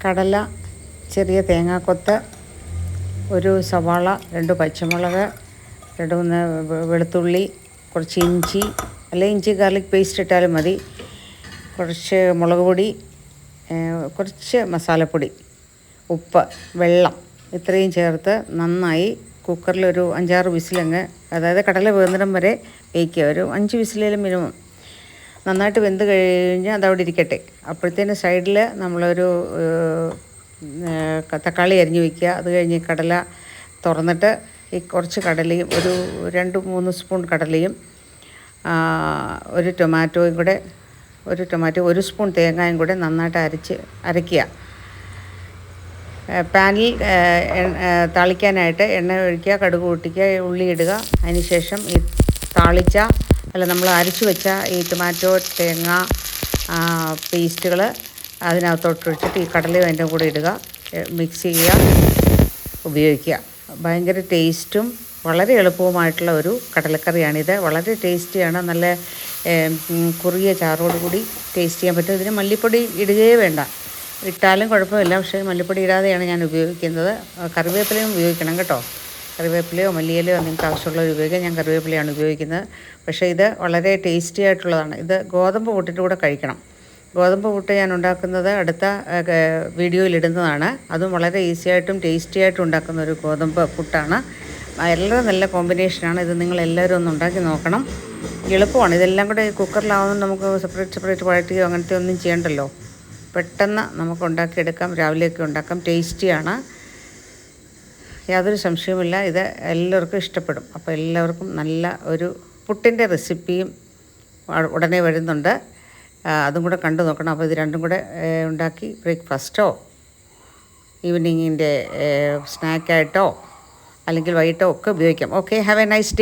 കടല, ചെറിയ തേങ്ങാക്കൊത്ത്, ഒരു സവാള, 2 പച്ചമുളക്, 2-3 വെളുത്തുള്ളി, കുറച്ച് ഇഞ്ചി, അല്ലെങ്കിൽ ഇഞ്ചി ഗാർലിക് പേസ്റ്റ് ഇട്ടാലും മതി, കുറച്ച് മുളക് പൊടി, കുറച്ച് മസാലപ്പൊടി, ഉപ്പ്, വെള്ളം ഇത്രയും ചേർത്ത് നന്നായി കുക്കറിലൊരു 5-6 വിസിലങ്ങ്, അതായത് കടല വേകുന്നിടം വരെ വേവിക്കുക. ഒരു 5 വിസിലേലും മിനിമം. നന്നായിട്ട് വെന്ത് കഴിഞ്ഞാൽ അതവിടെ ഇരിക്കട്ടെ. അപ്പോഴത്തേന് സൈഡിൽ നമ്മളൊരു തക്കാളി അരിഞ്ഞ് വയ്ക്കുക. അത് കഴിഞ്ഞ് കടല തുറന്നിട്ട് ഈ കുറച്ച് കടലയും ഒരു 2-3 സ്പൂൺ കടലയും, ഒരു ടൊമാറ്റോയും കൂടെ, ഒരു സ്പൂൺ തേങ്ങയും കൂടെ നന്നായിട്ട് അരയ്ക്കുക. പാനിൽ താളിക്കാനായിട്ട് എണ്ണ ഒഴിക്കുക, കടുക് പൊട്ടിക്കുക, ഉള്ളി ഇടുക. അതിനുശേഷം ഈ നമ്മൾ അരച്ചു വെച്ച ഈ ടൊമാറ്റോ, തേങ്ങ പേസ്റ്റുകൾ അതിനകത്തോട്ട് ഒഴിച്ചിട്ട് ഈ കടലയും അതിൻ്റെ കൂടെ ഇടുക, മിക്സ് ചെയ്യുക, ഉപയോഗിക്കുക. ഭയങ്കര ടേസ്റ്റും വളരെ എളുപ്പവുമായിട്ടുള്ള ഒരു കടലക്കറിയാണിത്. വളരെ ടേസ്റ്റിയാണ്. നല്ല കുറിയ ചാറോടുകൂടി ടേസ്റ്റ് ചെയ്യാൻ പറ്റും. ഇതിന് മല്ലിപ്പൊടി ഇടുകയേ വേണ്ട. ഇട്ടാലും കുഴപ്പമില്ല, പക്ഷേ മല്ലിപ്പൊടി ഇടാതെയാണ് ഞാൻ ഉപയോഗിക്കുന്നത്. കറിവേപ്പിലയും ഉപയോഗിക്കണം കേട്ടോ. കറിവേപ്പിലയോ മല്ലിയിലയോ നിങ്ങൾക്ക് ആവശ്യമുള്ളവർ ഉപയോഗിക്കാം. ഞാൻ കറിവേപ്പിലയാണ് ഉപയോഗിക്കുന്നത്. പക്ഷേ ഇത് വളരെ ടേസ്റ്റി ആയിട്ടുള്ളതാണ്. ഇത് ഗോതമ്പ് പുട്ടിൻ്റെ കൂടെ കഴിക്കണം. ഗോതമ്പ് പുട്ട് ഞാൻ ഉണ്ടാക്കുന്നത് അടുത്ത വീഡിയോയിൽ ഇടുന്നതാണ്. അതും വളരെ ഈസി ആയിട്ടും ടേസ്റ്റി ആയിട്ടും ഉണ്ടാക്കുന്ന ഒരു ഗോതമ്പ് പുട്ടാണ്. വളരെ നല്ല കോമ്പിനേഷനാണ്. ഇത് നിങ്ങളെല്ലാവരും ഒന്ന് ഉണ്ടാക്കി നോക്കണം. എളുപ്പമാണ്. ഇതെല്ലാം കൂടെ കുക്കറിലാവുമ്പോൾ നമുക്ക് സെപ്പറേറ്റ് വഴറ്റുകയോ അങ്ങനത്തെ ഒന്നും ചെയ്യണ്ടല്ലോ. പെട്ടെന്ന് നമുക്ക് ഉണ്ടാക്കിയെടുക്കാം. രാവിലെയൊക്കെ ഉണ്ടാക്കാം. ടേസ്റ്റിയാണ്, യാതൊരു സംശയവുമില്ല. ഇത് എല്ലാവർക്കും ഇഷ്ടപ്പെടും. അപ്പോൾ എല്ലാവർക്കും നല്ല ഒരു പുട്ടിൻ്റെ റെസിപ്പിയും ഉടനെ വരുന്നുണ്ട്. അതും കൂടെ കണ്ടു നോക്കണം. അപ്പോൾ ഇത് രണ്ടും കൂടെ ഉണ്ടാക്കി ബ്രേക്ക്ഫാസ്റ്റോ ഈവനിങ്ങിൻ്റെ സ്നാക്കായിട്ടോ അല്ലെങ്കിൽ വൈകിട്ടോ ഒക്കെ ഉപയോഗിക്കാം. Okay, have A nice day.